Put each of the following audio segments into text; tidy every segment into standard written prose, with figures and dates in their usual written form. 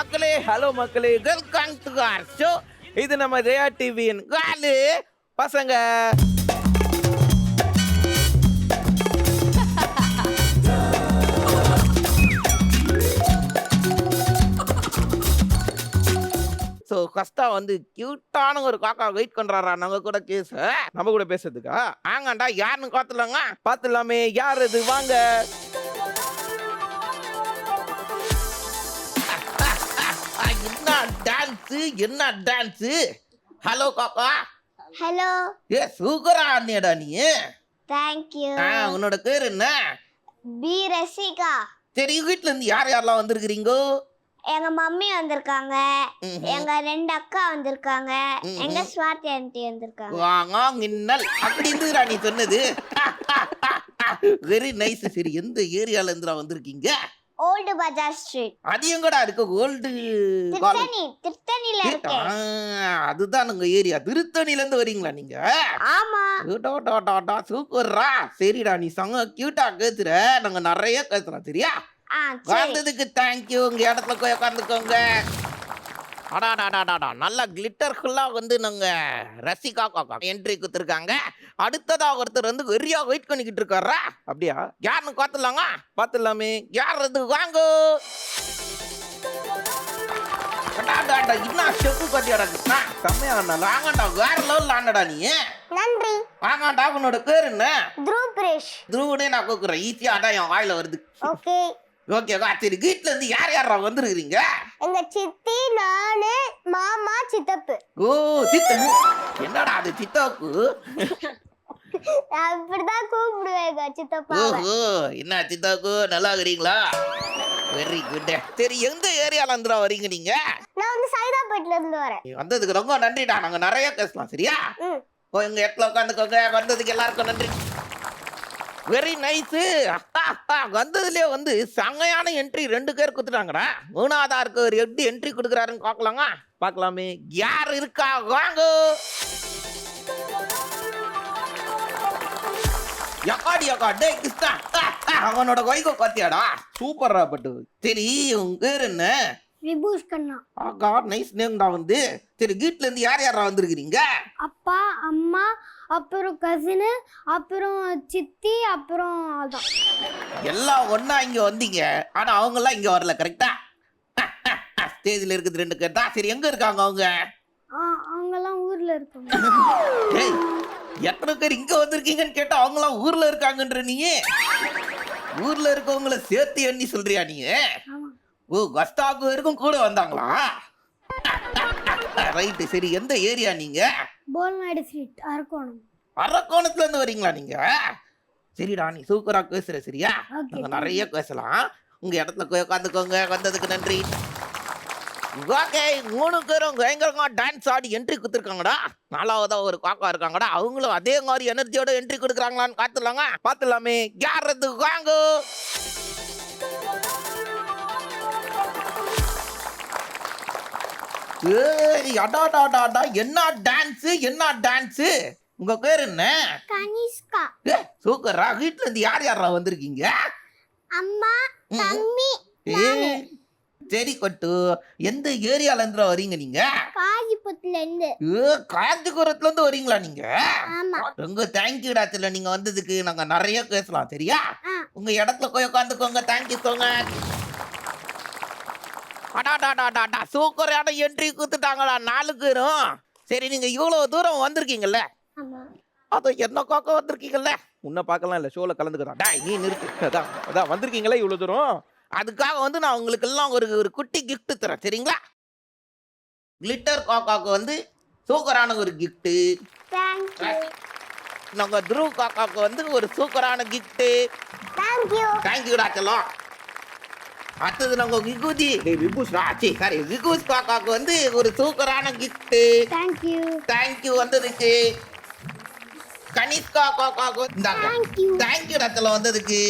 மக்களே, ஹலோ மக்களே, welcome to R show. இது நம்ம ஜெயா டிவியின் காலு பசங்க. ஸோ கஸ்டா வந்து கியூட்டான ஒரு காக்கா வெயிட் பண்றாரா நம்ம கூட நம்ம கூட பேசுறதுக்கா? ஆங்கண்டா யாருன்னு காத்துலாங்க, பார்த்துலாமே யார் இது, வாங்க. என்ன டான்ஸ், என்ன டான்ஸ். ஹலோ காக்கா. ஹலோ. சூப்பரா ஆடினேடா நீ. Thank you. உன்னோட பேர் என்ன? பி ரசிகா. சரி, வீட்ல இருந்து யார் யாரெல்லாம் வந்திருக்கிறீங்க? எங்க மம்மி வந்திருக்காங்க, எங்க 2 அக்கா வந்திருக்காங்க, எங்க ஸ்வாதி ஆண்டி வந்திருக்காங்க. வாங்க மின்னல். அப்படி இருந்துடா நீ சொன்னது. Very nice. சரி, எந்த ஏரியால இருந்துடா வந்திருக்கீங்க? ஓல்டு பஜார் ஸ்ட்ரீட். அது எங்கடா இருக்கு? ஓல்டு திருத்தணில இருக்கு. அதுதான் உங்க ஏரியா. திருத்தணில இருந்து வரீங்களா நீங்க? ஆமா. சூப்பர்ரா. சரிடா, நீ சங்க கியூட்டா கேத்துற, நாங்க நிறைய கேத்துறோம். சரியா? வந்ததுக்கு தேங்க்யூ. உங்க இடத்துல போய் உட்காந்துக்கோங்க. அடாடாடாடா, நல்ல கிளிட்டர்ஃபுல்லா வந்து நாங்க ரசிகா காக்கா என்ட்ரி கொடுத்துருக்காங்க. அடுத்ததா ஒருத்தர் வந்து வெறியா வெயிட் பண்ணிக்கிட்டு இருக்காரா? அப்படியா? யாருன்னு பார்த்துலாங்க, பார்த்துலாமே யார் அது, வாங்க. என்ன செப்பு கட்டியாடா கிருஷ்ணா, செம்மையா ஆங்கண்டா, வேற லெவல்ல ஆண்டடா நீ. நன்றி. ஆங்கண்டா, உன்னோட பேர் என்ன? த்ரூப்ரேஷ். த்ரூனே நான் கூக்குறேன், ஈஸியா அதான் என் வாயில வருது. ஓகே ஓகேவா? சரி, வீட்டுல இருந்து யார் யாரா வந்துருக்கீங்க? எங்க சித்தி, நானு, மாமா, சித்தப்பு. ஓ, சித்தப்பு. என்னடா அது சித்தப்பு? அப்படிதான் கூப்பிடுவேங்க சித்தப்பா. ஓஹோ, என்ன சித்தாப்பு, நல்லா இருக்கிறீங்களா? Very good. சரி, எந்த ஏரியால இருந்துடா வரீங்க நீங்க? நான் வந்து சைதாப்பேட்ல இருந்து வரேன். நீ வந்ததுக்கு ரொம்ப நன்றிடா, நாங்க நிறைய பேசலாம். சரியா? எங்க இடத்துல உட்காந்துக்கோங்க. வந்ததுக்கு எல்லாருக்கும் நன்றி. Very nice. வந்ததுலயே வந்து செங்கையான என்ட்ரி 2 பேர் கொடுத்துட்டாங்கடா. மூணாவதா இருக்க ஒரு எப்படி என்ட்ரி கொடுக்குறாருன்னு பார்க்கலாங்க, பார்க்கலாமே யார் இருக்கா, வாங்க. அவனோட வைகோ பாத்தியாடா, சூப்பரா பட்டு. சரி, உங்க பேர் என்ன? விபூஷ் கண்ணா. ஆகா, நைஸ் நேம்டா. வந்து சரி, வீட்ல இருந்து யார் யாரா வந்திருக்கிறீங்க? அப்பா, அம்மா, அப்புறம் கசினு, அப்புறம் சித்தி, அப்புறம் அதான். எல்லாம் ஒண்ணா இங்க வந்தீங்க. ஆனா அவங்க எல்லாம் இங்க வரல. கரெக்டா? ஸ்டேஜ்ல இருக்குது 2 பேர் தான். சரி, எங்க இருக்காங்க அவங்க? அவங்கெல்லாம் ஊர்ல இருக்காங்க. ஏய், எத்தனை பேர் இங்க வந்திருக்கீங்கன்னு கேட்டா அவங்க எல்லாம் ஊர்ல இருக்காங்கன்ற நீ. ஊர்ல இருக்கவங்கள சேர்த்து எண்ணி சொல்றியா நீ? ஓ, கஸ்டாக்கு வரைக்கும் கூட வந்தாங்களா? ரைட்டு. சரி, எந்த ஏரியா நீங்க? போல்நாடு ஸ்ட்ரீட், அரக்கோணம். அரக்கோணத்துல இருந்து வரீங்களா நீங்க? சரிடா, நீ சூப்பரா பேசுற. சரியா? நாங்க நிறைய பேசலாம். உங்க இடத்துல போய் உட்காந்துக்கோங்க. வந்ததுக்கு நன்றி. ஓகே, 3 பேரும் பயங்கரமா டான்ஸ் ஆடி என்ட்ரி கொடுத்துருக்காங்கடா. 4வதா ஒரு காக்கா இருக்காங்கடா. அவங்களும் அதே மாதிரி எனர்ஜியோட என்ட்ரி கொடுக்குறாங்களான்னு காத்துலாங்க, பார்த்துலாமே யார் அது, வாங்க. என்ன டான்ஸ், என்ன டான்ஸ். உங்க பேர் என்ன? கனிஷ்கா. சூப்பரா. வீட்ல இருந்து யார் யாரா வந்திருக்கீங்க? அம்மா, தம்பி. சரி கொட்டு, எந்த ஏரியால இருந்து வரீங்க நீங்க? காஞ்சிபுரத்துல இருந்து. காஞ்சிபுரத்துல இருந்து வரீங்களா நீங்க? ஆமா. ரொம்ப தேங்க்யூடா. சில நீங்க வந்ததுக்கு நாங்க நிறைய பேசலாம். சரியா? உங்க இடத்துல போய் உட்காந்துக்கோங்க. தேங்க்யூ சோங்க. அடாடாடாடா, சூப்பரான என்ட்ரி கொடுத்துட்டாங்களா 4 பேரும். சரி, நீங்க இவ்வளவு தூரம் வந்திருக்கீங்கல்ல, அதோ என்ன காக்கா வந்திருக்கீங்கல்ல, உன்னை பார்க்கலாம் இல்ல, ஷோல கலந்துக்கிறோம். டாய், நீ நிறுத்து. அதான் வந்திருக்கீங்களா இவ்வளவு தூரம். அதுக்காக வந்து நான் உங்களுக்கு எல்லாம் ஒரு குட்டி கிஃப்ட் தரேன். சரிங்களா? கிளிட்டர் காக்காக்கு வந்து சூப்பரான ஒரு கிஃப்ட். நாங்க த்ரூ காக்காக்கு வந்து ஒரு சூப்பரான கிஃப்ட். தேங்க்யூடா செல்லம். அடுத்தது நாங்க விகுதி விகுஸ் காக்காக்கு வந்து ஒரு சூப்பரான கிஃப்ட். தேங்க்யூ வந்ததுக்கு. கனிஷ்கா காக்காக்கு தேங்க்யூடா செல்லம் வந்ததுக்கு.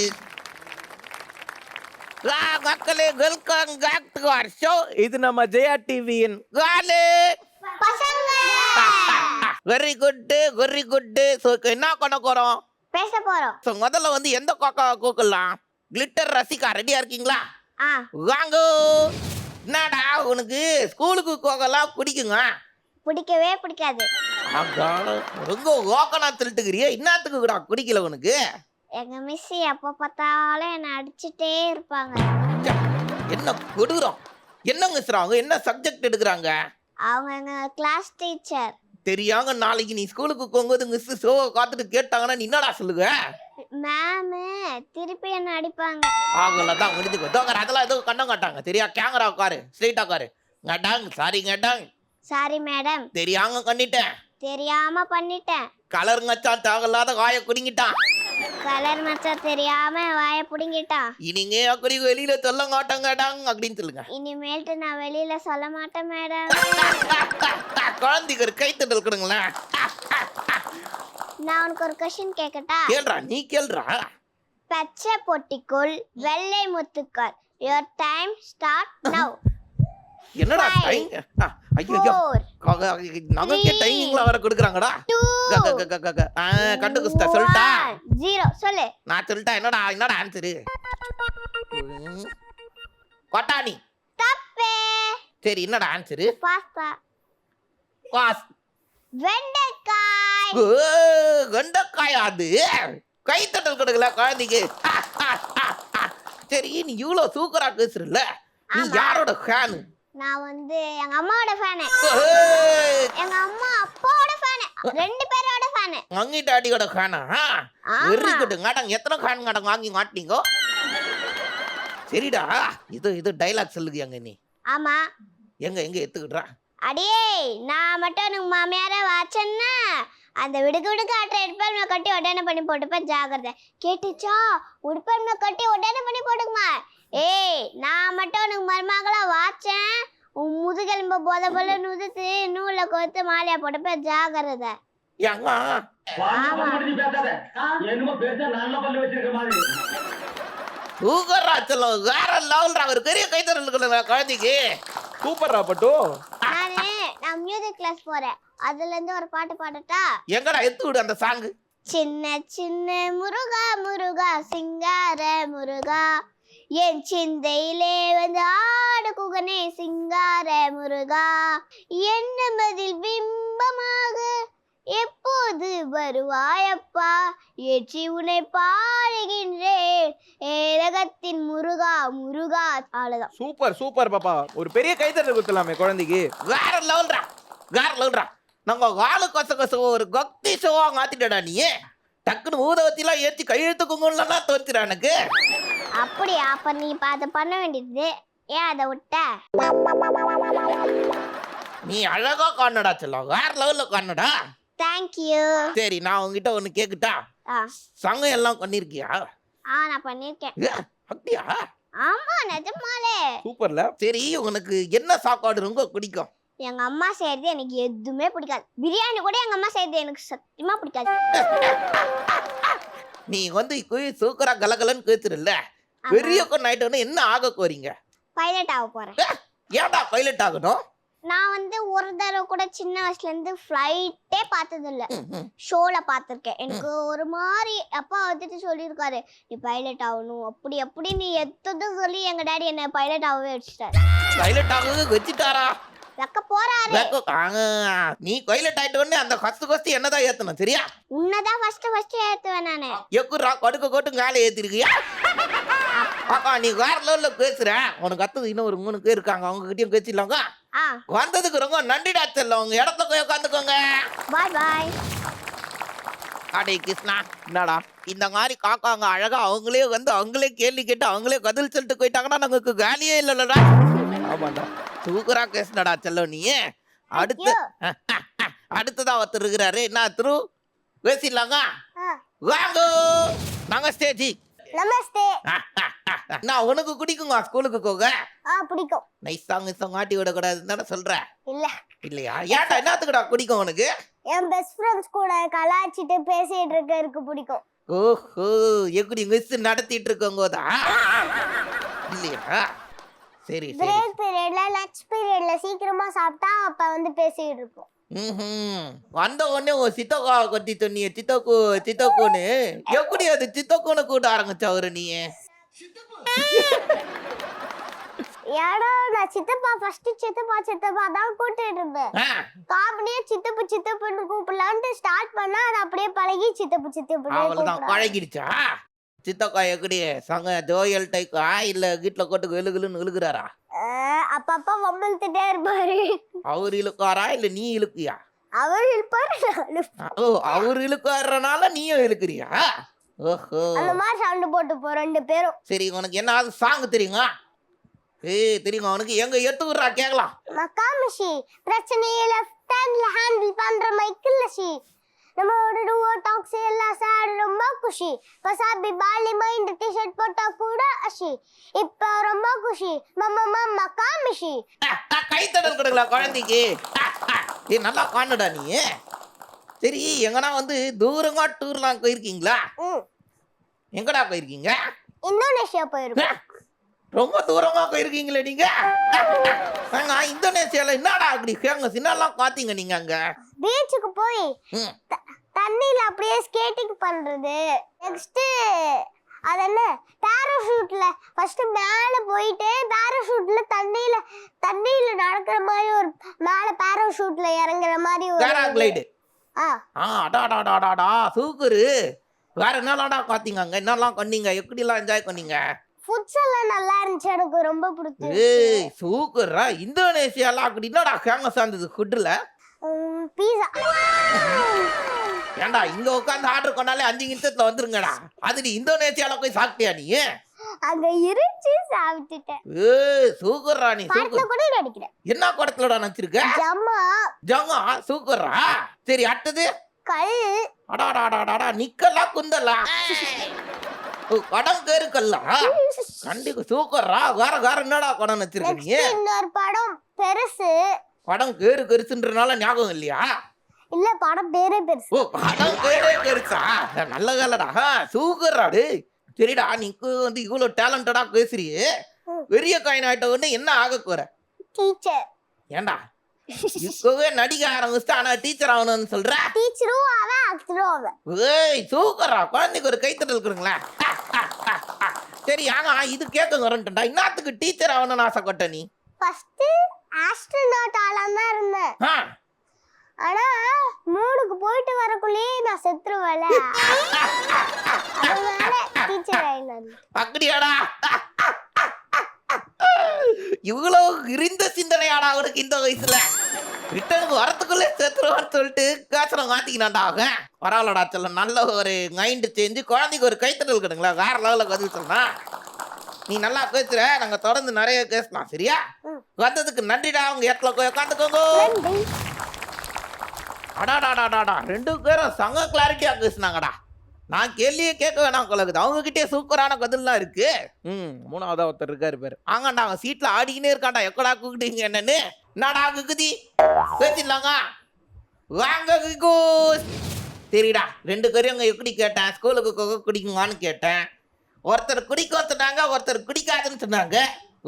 மக்களே, welcome back to our show. இது நம்ம ஜெயா டிவியின் காலு பசங்க. Very good, very good. So என்ன பண்ண போறோம்? பேச போறோம். சோ முதல்ல வந்து எந்த காக்கா கூக்கலாம்? கிளிட்டர் ரசிகா ரெடியா இருக்கீங்களா? வாங்க. என்னடா உனக்கு ஸ்கூலுக்கு போகலாம் பிடிக்குங்க? பிடிக்கவே பிடிக்காது. ரொம்ப ஓக்கனா திருட்டுக்கிறிய, இன்னத்துக்கு கூட குடிக்கல உனக்கு? எங்க மிஸ் எப்ப பார்த்தாலும் என்ன அடிச்சுட்டே இருப்பாங்க. ச்சே, என்ன கொடூரம்! என்னங்க சார் அவங்க என்ன சப்ஜெக்ட் எடுக்கிறாங்க? அவங்க எங்க கிளாஸ் டீச்சர். தெரியாங்க நாளைக்கு நீ ஸ்கூலுக்கு போகும்போது மிஸ் ஷோவை பார்த்துட்டு கேட்டாங்கன்னா நீ என்னடா சொல்லுங்க? மேம் திருப்பி என்ன அடிப்பாங்க. அவங்களதான் முடிஞ்சுக்கோ தோக்கற, அதெல்லாம் எதுவும் கண்டம் காட்டாங்க. தெரியா கேமரா உட்காரு, ஸ்ட்ரெயிட்டா உட்காரு. கேட்டாங்க சாரி கேட்டாங்க. Sorry madam. தெரியாங்க கண்ணிட்டேன். தெரியாம பண்ணிட்டேன். கலர் மச்சான் தேவையில்லாத வாயை குடிங்கிட்டான். கலர் மச்சான் தெரியாம வாயை புடுங்கிட்டான். இனிங்க அப்படி வெளியில சொல்ல மாட்டோங்க அப்படின்னு சொல்லுங்க. இனிமேல்ட்டு நான் வெளியில சொல்ல மாட்டேன் மேடம். குழந்தைக்கு ஒரு கைத்தட்டல் கொடுங்களேன். நான் உனக்கு ஒரு கொஸ்டின் கேட்கட்டா? கேள்றா, நீ கேள்றா. பச்சை பொட்டிக்குள் வெள்ளை முத்துக்கள். Your time start now. என்னடா டைம்? ஐயோ நமக்கே டைமிங்ல வர கொடுக்குறாங்கடா. கண்டு குஸ்தா சொல்லிட்டா? 0 சொல்லு. நான் சொல்லிட்டா என்னடா ஆன்சரு? கொட்டாணி. தப்பே. சரி என்னடா ஆன்சரு? பாஸ்தா. பாஸ். வெண்டைக்காய். வெண்டைக்காய். அது கைத்தட்டல் கொடுக்கல குழந்தைக்கு. சரி நீ இவ்வளவு சூப்பரா பேசுறல, நீ யாரோட ஃபேனு? நான் எங்க அம்மாவோட ஃபேனு. எங்க அம்மா அப்பாவோட ஃபேனு. 2 பேரோட ஃபேனு. மங்கி டாடியோட ஃபேனா? Very good. ngaடங்க எத்தனை ஃபேன் ngaடங்க வாங்கி மாட்டீங்க? சரிடா, இது டயலாக் சொல்லுங்க நீ. ஆமா. எங்க எடுத்துக்கிட்டா? அடியே நான் மட்டும் உனக்கு மாமியாரே வாச்சன்னா அந்த விடுக்கு ஆட்டுற உடுப்பை கட்டி உடனே பண்ணி போட்டுப்பேன். ஜாகிரதை. கேட்டுச்சா? உடுப்பை கட்டி உடனே பண்ணி போட்டுக்குமா? ஏய் நான் மட்டும் உனக்கு மருமகளா வாச்சேன், உன் முதுகெலும்ப போத போல நுதுத்து நூலை கோத்து மாலையா போட்டுப்பேன். ஜாகிரதை. வேற லெவல்ரா. ஒரு பெரிய கைத்தறல் குழந்தைக்கு. சூப்பர்ரா பட்டு. நான் மியூசிக் கிளாஸ் போறேன். அதுல இருந்து ஒரு பாட்டு பாடட்டா? எங்கடா எடுத்து விடு அந்த சாங். சின்ன சின்ன முருகா முருகா சிங்கார முருகா, என் சிந்தையிலே ஆடு குகனே சிங்கார முருகா, என்ன பதில் பிம்பமாக எப்போது வருவாயப்பா, ஏற்றி உன்னை பாடுகின்றேன் ஏரகத்தின் முருகா முருகா. அவ்வளவுதான். சூப்பர் பாப்பா. ஒரு பெரிய கைத்தட்டல் கொடுத்தலாமே குழந்தைக்கு. வேற லெவல்ரா. நாங்க வாழு கொச ஒரு பக்தி ஷோவா மாத்திட்டடா நீ. டக்குன்னு ஊதவத்திலாம் ஏற்றி கையெழுத்துக்குங்கன்னா தோத்துறா எனக்கு. அப்படியா? அப்ப நீ அதை பண்ண வேண்டியது ஏன் அதை விட்ட? நீ அழகா காணடா செல்லம், வேற லெவல்ல காணடா. தேங்க்யூ. சரி நான் உங்ககிட்ட ஒண்ணு கேக்குட்டா? சங்கம் எல்லாம் பண்ணிருக்கியா? நான் பண்ணிருக்கேன். அப்படியா? ஆமா நிஜமாலே. சூப்பர்ல. சரி உனக்கு என்ன சாப்பாடு ரொம்ப பிடிக்கும்? எங்க அம்மா செய்யறது எனக்கு எதுவுமே பிடிக்காது. பிரியாணி கூட எங்க அம்மா செய்யறது எனக்கு சத்தியமா பிடிக்காது. நீ சூக்கரா கலகலன்னு கேத்துருல்ல, பெரிய கொண்டாயிட்டு என்ன ஆக போறீங்க? பைலட் ஆக போறேன். ஏன்டா பைலட் ஆகணும்? நான் ஒரு தடவை கூட சின்ன வயசுல இருந்து ஃப்ளைட்டே பார்த்தது இல்ல. ஷோல பார்த்திருக்கேன். எனக்கு ஒரு மாதிரி அப்பா சொல்லியிருக்காரு நீ பைலட் ஆகணும் அப்படி நீ எத்ததும் சொல்லி எங்க டாடி என்ன பைலட் ஆகவே வச்சுட்டாரு. பைலட் ஆக வச்சுட்டாரா? வைக்க போறாரு. நீ பைலட் ஆயிட்ட உடனே அந்த ஃபர்ஸ்ட் என்னதான் ஏத்தணும் சரியா? உன்னதான் ஃபர்ஸ்ட் ஏத்துவேன் நானு. எக்குறா கடுக்க கோட்டு மேலே ஏத்திருக்கியா? அக்கா நீ வேற லெவல்ல பேசுற. உனக்கு அத்தது இன்னும் ஒரு 3 பேர் இருக்காங்க, அவங்க கிட்டயும் பேசிடலாங்க. வந்ததுக்கு ரொம்ப நன்றிடா செல்லம். உங்க இடத்துல போய் உட்காந்துக்கோங்க. பாய் பாய். அடே கிருஷ்ணா, என்னடா இந்த மாதிரி காக்காங்க அழகா அவங்களே கேள்வி கேட்டு அவங்களே பதில் சொல்லிட்டு போயிட்டாங்கன்னா நமக்கு வேலையே இல்லைல்லடா. ஆமாண்டா. சூப்பரா பேசுனடா செல்லம் நீ. அடுத்ததா ஒருத்தர் இருக்கிறாரு. என்ன திரு பேசிடலாங்க? வாங்க நாங்க ஸ்டேஜி. நமஸ்தே. நான் உனக்கு பிடிக்குங்க ஸ்கூலுக்கு போக? பிடிக்கும். நைஸ் சாங் ஆட்டி விடக்கூடாதுன்னு சொல்ற இல்ல இல்லையா? ஏன்டா என்னத்துக்குடா பிடிக்கும் உனக்கு? என் பெஸ்ட் ஃப்ரெண்ட்ஸ் கூட கலாச்சிட்டு பேசிட்டு இருக்கறதுக்கு பிடிக்கும். ஓஹோ, எப்படி மிஸ் நடத்திட்டு இருக்கோங்கதா இல்லையா? சரி பிரேக் பீரியட்ல லஞ்ச் பீரியட்ல சீக்கிரமா சாப்பிட்டா அப்ப பேசிட்டு இருப்போம். வந்த உடனே உன் சித்தக்கா கத்தி சொன்னிய சித்தக்குன்னு எப்படி அது சித்தக்குன்னு கூட ஆரம்பிச்ச அவரு நீ? ஏடா நான் சித்தப்பா ஃபர்ஸ்ட் சித்தப்பா தான் கூட்டிட்டு இருந்தேன். ஆ, காமெடியா சித்தப்புன்னு கூப்பிடலான்ட்டு ஸ்டார்ட் பண்ணா அது அப்படியே பழகி சித்தப்புன்னு அவ்வளவுதான் பழகிடுச்சா? சித்தக்கா எப்படி சங்க ஜோயல் டைக்கா இல்ல வீட்டுல கொட்டு இழுகுலுன்னு இழுகுறாரா? அப்பப்பா வம்பிழுத்துட்டே இருப்பாரு. அவர் இழுக்காரா இல்ல நீ இழுக்கியா? அவர் இருப்பாரு நான் இழுப்பேன். ஓ, அவர் இழுக்காரனால நீயும் இழுக்கிறியா? ஓஹோ, அந்த மாதிரி சவுண்ட் போட்டு போ 2 பேரும். சரி. உனக்கு என்ன சாங் தெரியுங்க? தெரியுங்க உனக்கு? எங்க எட்டு விடுறா கேக்கலாம். மக்காமிஷி பிரச்சனையை லெஃப்ட் ஹேண்ட்ல ஹேண்டில் பண்ற மைக்கில்லஷி நம்மளோட டூவோ டாக்ஸ் எல்லாம் சார் ரொம்ப குஷி பசாபி பாலி மைண்ட் டி-ஷர்ட் போட்டா கூட அஷி இப்ப ரொம்ப குஷி மம்மா காமிஷி. கைத்தடல் கொடுங்களா குழந்தைக்கு? நல்லா காணுடா நீ. சரி, எங்கன்னா வந்து தூரமா டூர்லாம் போயிருக்கீங்களா? எங்கடா போயிருக்கீங்க? இந்தோனேஷியா போயிருக்கோம். ரொம்ப தூரமா போயிருக்கீங்களே நீங்க. இந்தோனேஷியால என்னடா அப்படி ஃபேமஸ்? என்னெல்லாம் பாத்தீங்க நீங்க அங்க? பீச்சுக்கு போய் ம். தண்ணியில அப்படியே ஸ்கேட்டிங் பண்றது. நெக்ஸ்ட் அது என்ன பாராஷூட்ல ஃபர்ஸ்ட் மேல போயிட்டு பாராஷூட்ல தண்ணியில நடக்கிற மாதிரி ஒரு மேல பாராஷூட்ல இறங்குற மாதிரி ஒரு பேராகிளைடு. ஆ அடாடாடாடாடா சூப்பரு. வேற என்னலாம்டா பாத்தீங்க அங்க? என்னெல்லாம் பண்ணீங்க? எப்படிலாம் என்ஜாய் பண்ணீங்க? ஃபுட்ஸ் எல்லாம் நல்லா இருந்துச்சு. எனக்கு ரொம்ப பிடிச்சது. ஏய் சூப்பரா. இந்தோனேஷியால அப்படி என்னடா ஃபேமஸ் ஆனது ஃபுட்ல? பீஸா. ஏன்டா இங்க உட்காந்து ஆர்டர் பண்ணாலே 5 நிமிஷத்துல வந்துருங்கடா. அது நீ இந்தோனேஷியால போய் சாப்பிட்டியா நீ? அங்க இருந்துச்சு சாப்பிட்டுட்டேன். ஏய் சூப்பர்ரா நீ. படத்துல சூப்பர். கூட நடிக்கிறேன். என்ன படத்துலடா நடிச்சிருக்க? ஜம்மா ஜங்கா சூப்பர்ரா. சரி, அடுத்தது? கல். அடாடாடாடாடா நிக்கலா குந்தலா. ஓ, படம் பேரு கல்லா. கண்டிப்பா சூப்பர்ரா. வேற என்னடா படம் நடிச்சிருக்க நீ? நெக்ஸ்ட் இன்னொரு படம் பெருசு. படம் பேரு பெருசுன்றனால ஞாபகம் இல்லையா? இல்ல படம் பேரே பெருசு. ஓ, படம் பேரே பெருசா? நல்ல வேலைடா. சூப்பர்ரா டேய். சரிடா, நீக்கு வந்து இவ்வளவு டேலண்டடா பேசுறியே. பெரிய காயின் ஆயிட்ட உடனே என்ன ஆக போற? டீச்சர். ஏன்டா இப்பவே நடிக்க ஆரம்பிச்சுட்டு ஆனா டீச்சர் ஆகணும்னு சொல்ற? டீச்சரும் அவன் ஆக்டரும் அவன். ஏய் சூப்பரா. குழந்தைக்கு ஒரு கைத்தட்டல் கொடுங்களேன். சரி, ஆனா இது கேட்க வரண்டா. இன்னத்துக்கு டீச்சர் ஆகணும்னு ஆசைப்பட்ட நீ? ஃபர்ஸ்ட் ஆஸ்ட்ரோநாட் ஆலாம் தான் இருந்தேன். ஆ, ஆனா மூணுக்கு போயிட்டு வரக்குள்ளேயே நான் செத்துருவேல. அதனால டீச்சர் ஆயினேன். அப்படியாடா? இவ்வளவு இருந்த சிந்தனையாடா அவனுக்கு இந்த வயசுல? ரிட்டனுக்கு வரத்துக்குள்ளே செத்துருவான்னு சொல்லிட்டு காசனம் மாத்திக்கினாண்டா அவன். பரவாயில்லடா சொல்ல. நல்ல ஒரு மைண்ட் சேஞ்சு. குழந்தைக்கு ஒரு கைத்தட்டல் கொடுங்களா. வேற லெவலில் பதில் சொன்னா. நீ நல்லா பேசுற. நாங்க தொடர்ந்து நிறைய பேசலாம். சரியா? வந்ததுக்கு நன்றிடா. அவங்க இடத்துல போய் உட்காந்துக்கோங்க. அடாடாடாடாடா 2 பேரும் சங்க கிளாரிட்டியா பேசுனாங்கடா. நான் கேள்வியே கேட்க வேணாம் கொலகுது. அவங்க கிட்டே சூப்பரான பதில்லாம் இருக்கு. மூணாவதா ஒருத்தர் இருக்காரு பேரு. ஆங்கண்டா அவன் சீட்ல ஆடிக்கினே இருக்காண்டா. எக்கடா கூப்பிட்டீங்க என்னன்னு? என்னடா குக்குதி பேசிடலாங்க. வாங்க குக்கூஸ். சரிடா, 2 பேரும் அங்க எப்படி கேட்டேன்? ஸ்கூலுக்கு கொக்கை குடிக்குங்கன்னு கேட்டேன். ஒருத்தர் குடிக்க சொன்னாங்க, ஒருத்தர் குடிக்காதுன்னு சொன்னாங்க.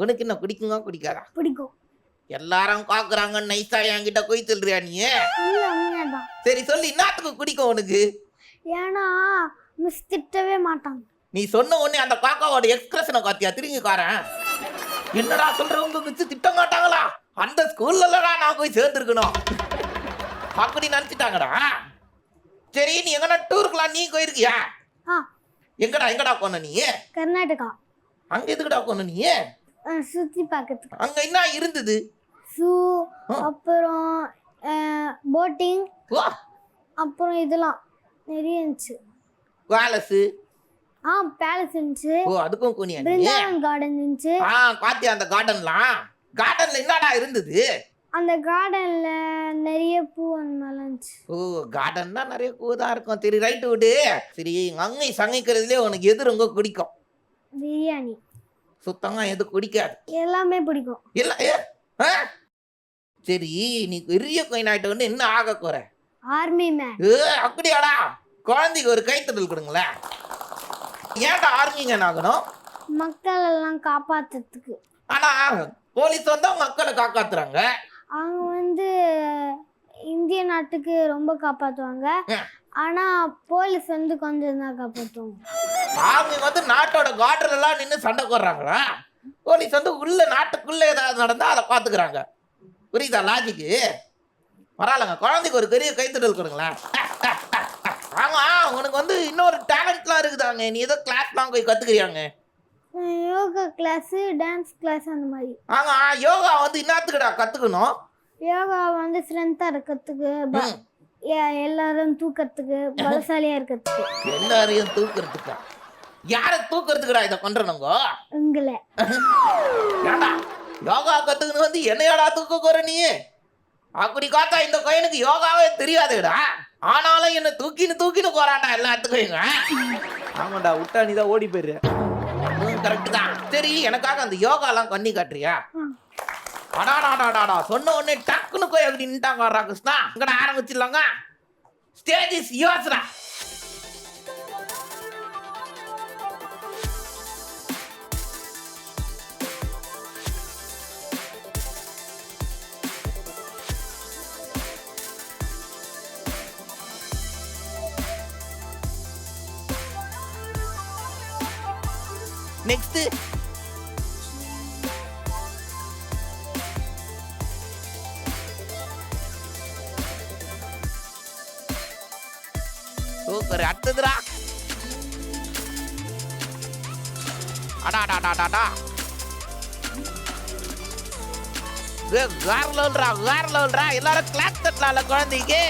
உனக்கு என்ன குடிக்குங்க குடிக்காதா? பிடிக்கும். எல்லாரும் காக்குறாங்க. நைஸா என்கிட்ட போய் சொல்றியா நீ? சரி சொல்லி என்னத்துக்கு குடிக்கும் உனக்கு? ஏன்னா மிஸ் திட்டவே மாட்டாங்க. நீ சொன்ன உடனே அந்த காக்காவோட எக்ஸ்பிரஷனை காத்தியா திரும்பிக்காரன். என்னடா சொல்றவங்க மிஸ் திட்ட மாட்டாங்களா? அந்த ஸ்கூல்ல நான் போய் சேர்ந்துருக்கணும் அப்படி நினைச்சிட்டாங்கடா. சரி, நீ எங்கன்னா டூருக்குலாம் நீ போயிருக்கியா? எங்கடா போன நீ? கர்நாடகா. அங்க எதுக்குடா போன நீ? சுத்தி பார்க்கிறதுக்கு. அங்க என்ன இருந்தது? ஸூ, அப்புறம் போட்டிங், அப்புறம் இதெல்லாம் நிறைய இருந்துச்சு. பேலஸ். பேலஸ் இருந்துச்சு. ஓ, அதுக்கும் போனியா நீ? பிருந்தாவன் கார்டன் இருந்துச்சு. பாத்தியா அந்த கார்டன்லாம்? கார்டன்ல என்னடா இருந்தது? அந்த கார்டன்ல நிறைய பூ அந்த மாதிரிலாம் இருந்துச்சு. ஓ, கார்டன்னா நிறைய பூ தான் இருக்கும். சரி, ரைட்டு விடு. சரி, அங்கை சமைக்கிறதுலே உனக்கு எது ரொம்ப பிடிக்கும்? பிரியாணி. சுத்தமா எது பிடிக்காது? எல்லாமே பிடிக்கும். இல்ல சரி, நீ பெரிய கோயின் ஆயிட்ட வந்து என்ன ஆக போற? Army man. அப்படியாடா? குழந்தைக்கு ஒரு கைத்தட்டல் கொடுங்களேன். ஏன்டா ஆர்மி மேன் ஆகணும்? மக்கள் எல்லாம் காப்பாத்துறதுக்கு. ஆனா போலீஸ் வந்தா மக்களை காப்பாத்துறாங்க. அவங்க வந்து இந்திய நாட்டுக்கு ரொம்ப காப்பாத்துவாங்க. ஆனா போலீஸ் வந்து கொஞ்சம் தான் காப்பாத்துவாங்க. ஆர்மி வந்து நாட்டோட கார்டர் எல்லாம் நின்று சண்டை போடுறாங்களா? போலீஸ் வந்து உள்ள நாட்டுக்குள்ள ஏதாவது நடந்தா அதை பாத்துக்கிறாங்க. புரியுதா லாஜிக்கு? பரவாயில்லங்க, குழந்தைக்கு ஒரு பெரிய கைத்தட்டல் கொடுங்களேன். ஆமா, உனக்கு வந்து இன்னொரு டேலண்ட்லாம் இருக்குதாங்க. நீ ஏதோ கிளாஸ்லாம் போய் கத்துக்கிறியாங்க? யோகா கிளாஸ், டான்ஸ் கிளாஸ் அந்த மாதிரி. ஆமா, யோகா வந்து என்னத்துக்குடா கத்துக்கணும்? யோகா வந்து ஸ்ட்ரென்த்தாக இருக்கிறதுக்கு, எல்லாரும் தூக்கிறதுக்கு, பலசாலியா இருக்கிறதுக்கு. எல்லாரையும் தூக்குறதுக்கா? யார தூக்குறதுக்குடா இதை பண்றனுங்க? உங்களை ஏண்டா யோகா கத்துக்கணும் வந்து என்னையாடா தூக்க போற நீ? அப்படி காத்தா இந்த பையனுக்கு யோகாவே தெரியாதுடா. ஆனாலும் என்ன தூக்கின்னு போறான்டா எல்லாத்துக்கும். ஆமாண்டா, விட்டா நீ தான் ஓடி போயிடுற. கரெக்ட் தான். சரி, எனக்காக அந்த யோகாலாம் பண்ணி காட்டுறியா? அடாடாடாடாடா, சொன்ன உடனே டக்குன்னு போய் அப்படி நின்ட்டாங்க. வரா கிருஷ்ணா, இங்கட ஆரம்பிச்சிடலாங்க. ஸ்டேஜ் இஸ் யோர்ஸ்டா. Next super. அடுத்ததுடா. அடாடாடாடாடா, வேற லெவல்ரா. எல்லாரும் கிளாஸ் தட்டலாம்ல குழந்தைக்கு.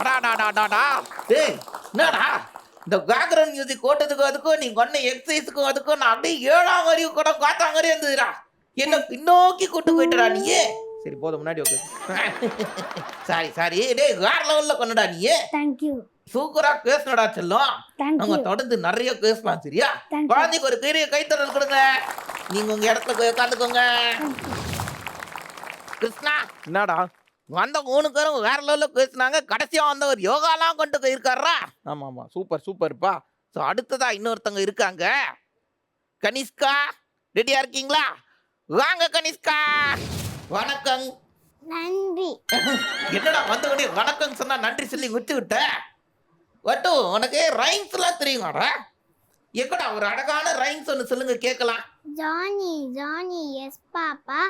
அடாடாடாடாடா. டேய் என்னடா இந்த பேக்ரவுண்ட் மியூசிக் ஓட்டதுக்கும் அதுக்கும் நீ பண்ண எக்ஸசைஸுக்கும் அதுக்கும் நான் அப்படியே 7ஆம் வரையும் கூட காத்தாங்கறே இருந்ததுடா. என்ன பின்னோக்கி கூட்டு போயிட்டடா நீ. சரி போதும், முன்னாடி உட்காரு. சாரி. டேய் வேற லெவல்ல கொண்டடா நீ. தேங்க்யூ. சூப்பரா பேசுனடா செல்லம். நம்ம தேங்க்யூ. தொடர்ந்து நிறைய பேசலாம், சரியா? Thank you. குழந்தைக்கு ஒரு பெரிய கைத்தட்டல் கொடுங்க. நீங்க உங்க இடத்துல போய் உட்காந்துக்கோங்க. கிருஷ்ணா, என்னடா? வந்த 3 பேரும் வேற லெவல்ல பேசினாங்க. கடைசியா வந்த ஒரு யோகாலாம் கொண்டு போயிருக்காரா. ஆமா, சூப்பர்ப்பா. ஸோ அடுத்ததா இன்னொருத்தவங்க இருக்காங்க. கனிஷ்கா, ரெடியா இருக்கீங்களா? வாங்க கனிஷ்கா. வணக்கம். நன்றி. என்னடா வந்தவனே வணக்கம் சொன்னா நன்றி சொல்லி விட்டு விட்ட? வட்டு, உனக்கு ரைம்ஸ் எல்லாம் தெரியுமாடா? எங்கடா ஒரு அழகான ரைம்ஸ் ஒன்று சொல்லுங்க கேட்கலாம். Johnny, yes papa.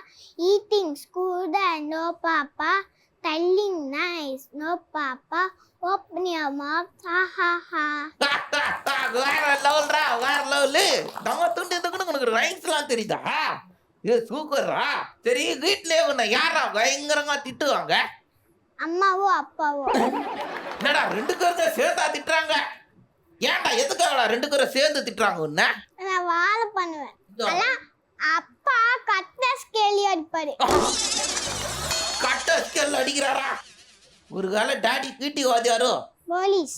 Eating good and no papa. Telling nice, no papa. Open your mouth, ha ha ha. வேற லெவல்ரா, வேற லெவலு. நம்ம துண்டு எதுக்குன்னு உனக்கு ரைம்ஸ் எல்லாம் தெரியுதா? இது சூப்பர்ரா. சரி, வீட்லயே உன்னை யாரா பயங்கரமா திட்டுவாங்க? அம்மாவோ அப்பாவோ? என்னடா 2 பேரும் சேர்த்தா திட்டுறாங்க? ஏன்டா எதுக்காகடா 2 பேரும் சேர்ந்து திட்டுறாங்க உன்ன? நான் வாழை பண்ணுவேன். ஆனா அப்பா கட்ட ஸ்கேலி அடிப்பாரு. கட்ட ஸ்கேல் அடிக்கிறாரா? ஒரு கால டாடி பீட்டி வாதியாரோ? போலீஸ்.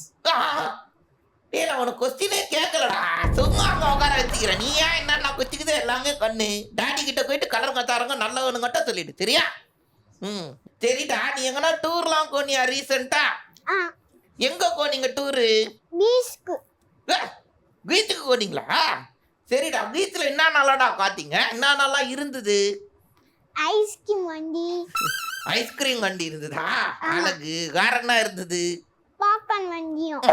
ஏய், நான் உனக்கு கொஸ்டினே கேட்கலடா. சும்மா அங்க உட்கார வச்சுக்கிறேன். நீ ஏன் என்ன கொச்சிக்குதே எல்லாமே கண்ணு. டாடி கிட்ட போயிட்டு கலர் கத்தாரங்க நல்லவனுங்கட்ட சொல்லிட்டு, சரியா? சரிடா, நீ எங்கன்னா டூர்லாம் போனியா ரீசெண்டா? எங்க போனீங்க டூரு? பீச்க்கு. பீச்சுக்கு போனீங்களா? சரிடா, பீச்ல என்ன நாளாடா காத்தீங்க? என்ன நாளா இருந்தது? ஐஸ்கிரீம் வண்டி. ஐஸ்கிரீம் வண்டி இருந்ததா? அழகு. வேற என்ன இருந்தது? பாப்கார்ன் வண்டியும்.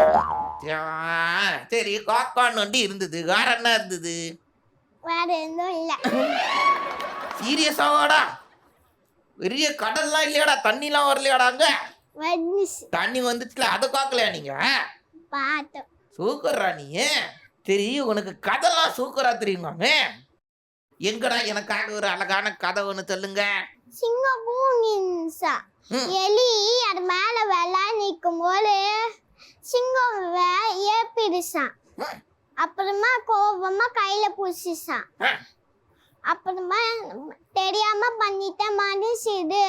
சரி, காக்கான் வண்டி இருந்தது. வேற என்ன இருந்தது? வேற எதுவும் இல்ல. சீரியஸாவாடா? பெரிய கடல்லாம் இல்லையாடா? தண்ணிலாம் வரலையாடா அங்க? வந்துச்சு. தண்ணி வந்துச்சுல, அதை பார்க்கலையா நீங்க? பார்த்தோம். சூக்கர்ரா நீ. சரி, உனக்கு கதைலாம் சூக்கரா தெரியுமாங்க? எங்கடா எனக்காக ஒரு அழகான கதை ஒன்று சொல்லுங்க. சிங்கமும் நின்சா. எலி அது மேல விளையாடிக்கும் போது சிங்கம் ஏப்பிடுச்சான். அப்புறமா கோபமா கையில பூசிச்சான். அப்புறமா தெரியாம பண்ணிட்ட மனுஷிது,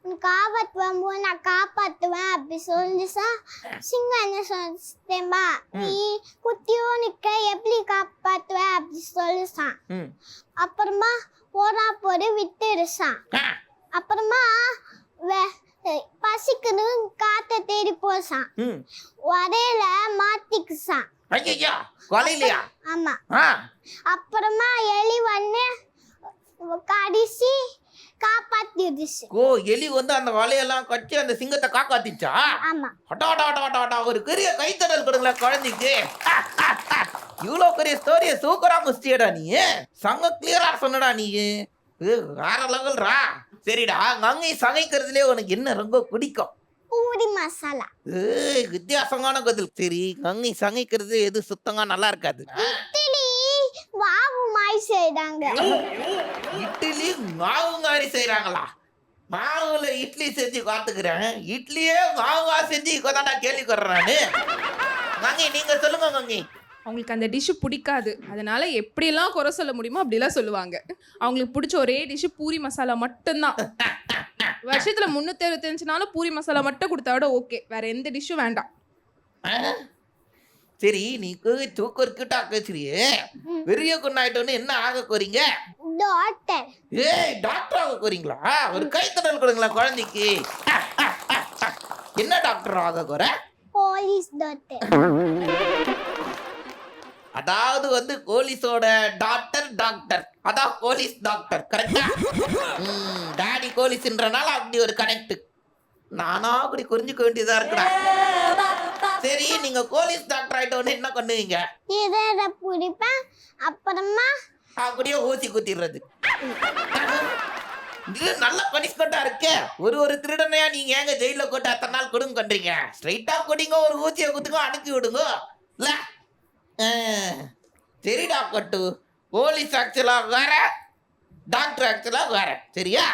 உனக்கு ஆபத்து வரும்போது நான் காப்பாத்துவேன் அப்படி சொல்லிச்சா. சிங்கம் என்ன சொல்லுமா, நீ குத்தியோ நிக்க எப்படி காப்பாத்துவ அப்படி சொல்லிச்சான். அப்புறமா போடு விட்டுடுச்சான். அப்புறமா பசிக்குன்னு காத்த தேடி போச்சான். வரையில மாத்திக்குச்சான். ஐயா, கொலையிலையா? ஆமா. அப்புறமா எலி வந்து கடிச்சு காப்பாத்திடுச்சு. எலி வந்து அந்த வலையெல்லாம் கட்டி அந்த சிங்கத்தை காப்பாத்திச்சா? ஆமா. அடாடாடாடாடா, ஒரு பெரிய கைத்தடல் கொடுங்களா குழந்தைக்கு. இவ்வளோ பெரிய ஸ்டோரியை சூப்பரா முடிச்சியடா நீ சங்க கிளியரா சொன்னடா நீ வேற லெவல்ரா. சரிடா கங்கை சமைக்கிறதுலே உனக்கு என்ன ரொம்ப பிடிக்கும்? பூரி மசாலா. வித்தியாசமான பதில். சரி கங்கை சமைக்கிறது எது சுத்தமா நல்லா இருக்காது? இட்லி மாவு மாதிரி செய்றாங்க. இட்லி மாவு மாதிரி செய்யறாங்களா? மாவுல இட்லி செஞ்சு காத்துக்கிறேன், இட்லியே மாவா செஞ்சு இப்பதான்டா கேள்விப்படுறேன் நானு. கங்கை நீங்க சொல்லுங்க கங்கை. அவங்களுக்கு அந்த டிஷ்ஷு பிடிக்காது, அதனால எப்படியெல்லாம் குறை சொல்ல முடியுமோ அப்படிலாம் சொல்லுவாங்க. அவங்களுக்கு பிடிச்ச ஒரே டிஷ்ஷு பூரி மசாலா மட்டும்தான். வருஷத்துல 365 நாளும் பூரி மசாலா மட்டும் கொடுத்தா விட ஓகே, வேற எந்த டிஷ்ஷும் வேண்டாம். சரி நீக்கு தூக்கம் கிட்ட ஆக்கச்சிரியே பெரிய கொண்டாயிட்டோன்னு என்ன ஆக போறீங்க? டாக்டர். டாக்டர் ஆக போறீங்களா? ஒரு கைத்தடல் கொடுங்களா குழந்தைக்கு. என்ன டாக்டர் ஆக போற? Police doctor. அதாவது வந்து போலீஸோட டாக்டர் டாக்டர், அதான் போலீஸ் டாக்டர். கரெக்டா? டாடி போலீஸ்ன்றனால அப்படி ஒரு கனெக்ட். நானா அப்படி குறிஞ்சுக்க வேண்டியதா இருக்குடா. சரி நீங்க போலீஸ் டாக்டர் ஆயிட்டோன்னு என்ன பண்ணுவீங்க? இதை பிடிப்பேன், அப்புறமா அப்படியே ஊசி குத்திடுறது. இது நல்ல பனிஷ்மெண்டா இருக்கே. ஒரு திருடனையா நீங்க ஏங்க ஜெயில போட்டு அத்தனை நாள் கொடுங்க பண்றீங்க? ஸ்ட்ரைட்டா கொடிங்க, ஒரு ஊசியை குத்துங்க, அனுப்பி விடுங்க. இல்ல சரிடா கட்டு, போலீஸ் ஆக்சுவலா வேற, டாக்டர் ஆக்சுவலா வேற. சரியா?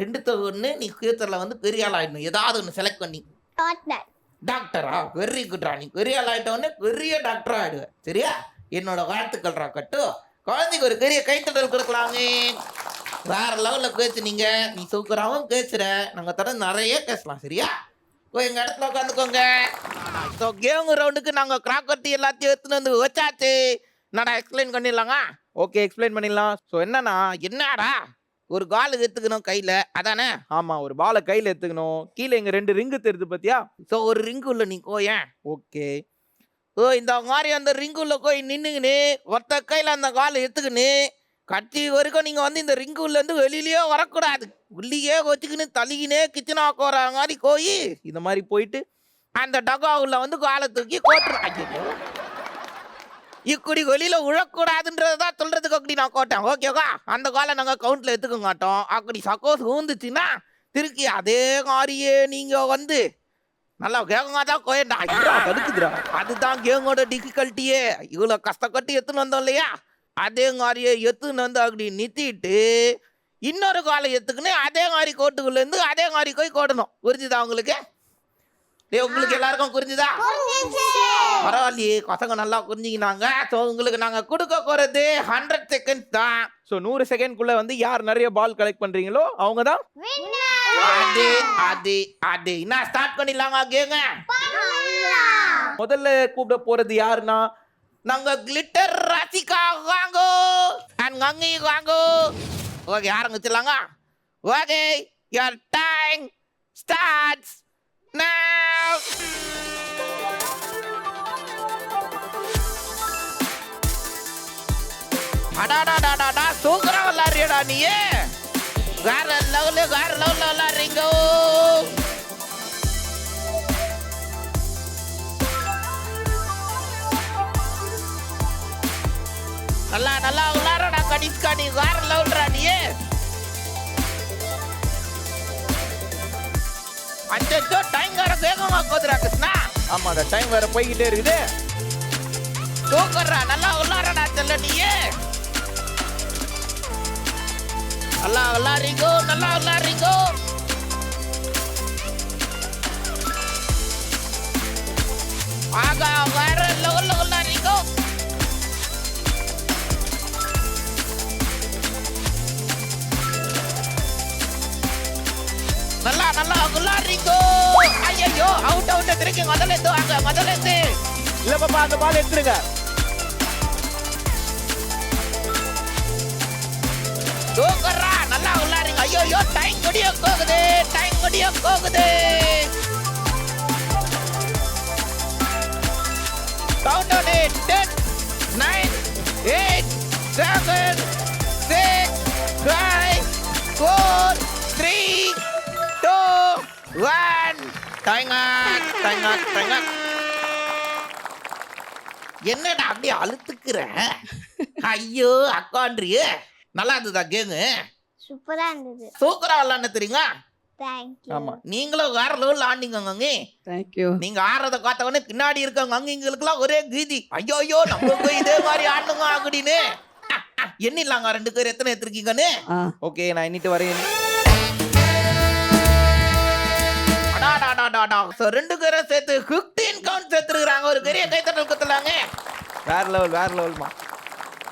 ரெண்டுத்த ஒண்ணு நீ ஃபியூச்சர்ல வந்து பெரிய ஆள் ஆயிடணும். ஏதாவது ஒன்று செலக்ட் பண்ணி. டாக்டர். டாக்டரா? வெரி குட்ரா. நீ பெரிய ஆள் ஆயிட்டோன்னு பெரிய டாக்டரா ஆயிடுவேன். சரியா? என்னோட வாழ்த்துக்கள்ரா கட்டு. குழந்தைக்கு ஒரு பெரிய கைத்தட்டல் கொடுக்கலாங்க. வேற லெவல்ல பேசுனீங்க. நீ சூப்பராகவும் பேசுற. நாங்க தொடர்ந்து நிறைய பேசலாம். சரியா? எங்க இடத்துல உட்காந்துக்கோங்க. கேம் ரவுண்டுக்கு நாங்க கிராக்கர்ட்டி எல்லாத்தையும் எடுத்துன்னு வந்து வச்சாச்சு. என்னடா எக்ஸ்பிளைன் பண்ணிடலாங்க? ஓகே எக்ஸ்பிளைன் பண்ணிடலாம். ஸோ என்னடா ஒரு கால் எடுத்துக்கணும் கையில, அதானே? ஆமாம், ஒரு பாலை கையில் எடுத்துக்கணும். கீழே இங்கே 2 ரிங்கு தெரியுது பார்த்தியா? ஸோ ஒரு ரிங்கு உள்ள நீ கோயேன். ஓகே. இந்த மாதிரி அந்த ரிங்கு உள்ள போய் நின்றுக்கின்னு ஒத்த கையில் அந்த கால் எடுத்துக்கின்னு கட்சி வரைக்கும் நீங்கள் வந்து இந்த ரிங்கு உள்ளேருந்து வெளியிலேயே வரக்கூடாது. உள்ளியே வச்சுக்கின்னு தள்ளிக்கினே கிச்சனா கோர மாதிரி கோயி இந்த மாதிரி போயிட்டு அந்த டகா உள்ள வந்து காலை தூக்கி கோட்டுரும். இப்படி வெளியில உழக்கூடாதுன்றது தான் சொல்றதுக்கு அப்படி நான் கோட்டேன். ஓகேவா? அந்த காலை நாங்கள் கவுண்ட்ல எடுத்துக்க மாட்டோம். அப்படி சப்போஸ் ஊந்துச்சுன்னா திருக்கி அதே மாதிரியே நீங்க வந்து நல்லா கேங்கா தான் கோயண்டா. தடுக்குதுடா. அதுதான் கேங்கோட டிஃபிகல்ட்டியே. இவ்வளோ கஷ்டப்பட்டு எடுத்துன்னு வந்தோம் இல்லையா? அதே மாதிரியே எடுத்துன்னு வந்து அப்படி நிறுத்திட்டு இன்னொரு காலை எடுத்துக்கின்னு அதே மாதிரி கோட்டுக்குள்ளேருந்து அதே மாதிரி போய் கோடணும். புரிஞ்சுதா உங்களுக்கு? உங்களுக்கு எல்லாருக்கும் புரிஞ்சுதா? பரவாயில்லையே, பசங்க நல்லா புரிஞ்சுக்கினாங்க. ஸோ உங்களுக்கு நாங்கள் கொடுக்க போகிறது 100 செகண்ட்ஸ் தான். ஸோ 100 செகண்ட்குள்ளே வந்து யார் நிறைய பால் கலெக்ட் பண்ணுறீங்களோ அவங்க தான். அது என்ன ஸ்டார்ட் பண்ணிடலாங்க கேங்க. முதல்ல கூப்பிட போகிறது யாருன்னா நாங்க கிளிட்டர் ராசிகா வாங்கோ அண்ட் கங்கி வாங்கோ. ஓகே ஆரம்பிச்சிடலாங்க. Okay your time starts now. அடாடாடாடா சூப்பரா விளாடுறியடா நீ. வேற லெவல்ல விளாடுறீங்க. நல்லா விளாடுறடா கனிஷ்கா, நீ வேற லெவல்ரா நீ. அச்சோ டைம் வேற வேகமா போகுதுடா கிருஷ்ணா. ஆமா, அந்த டைம் வேற போய்கிட்டே இருக்குது. சூப்பர்ரா, நல்லா விளாடுறடா செல்ல நீ. நல்லா விளாடுறீங்க. ஆகா வேற லெவல்ல விளாடுறீங்க. நல்லா விளாடுறீங்க. ஐயோ அவுட் திருக்கி முதல்ல இருந்து. இல்ல பாப்பா, அந்த பால் எடுத்துருங்க. சூப்பர்ரா, நல்லா விளாடுறீங்க. ஐயோ டைம் முடிய போகுது. Count on it. 10, 9, 8, 7, 6, 5, 4, 3, 2, 1. Time up. என்னடா அப்படியே அழுத்துக்கிற? ஐயோ அக்கான்றியே. நல்லா இருந்ததா கேமு? சூப்பரா இருந்தது. சூப்பரா விளாண்டு தெரியுங்க. தேங்க்யூ. ஆமா. நீங்களும் வேற லெவல்ல ஆண்டிங்க. தேங்க்யூ. நீங்க ஆடுறத பார்த்தவொடனே பின்னாடி இருக்காங்க அங்கிங்களுக்குலாம் ஒரே கீதி. ஐயோ நம்மளுக்கும் இதே மாதிரி ஆடுங்க அப்படின்னு. எண்ணிடலாங்க 2 பேர் எத்தனை எடுத்திருக்கீங்கன்னு. ஓகே நான் எண்ணிட்டு வரேன். அடாடாடாடாடா. So 2 பேரும் சேர்த்து 15 கவுண்ட் சேர்த்துருக்காங்க. ஒரு பெரிய கைத்தட்டல் குத்துலாங்க. வேற லெவல்மா.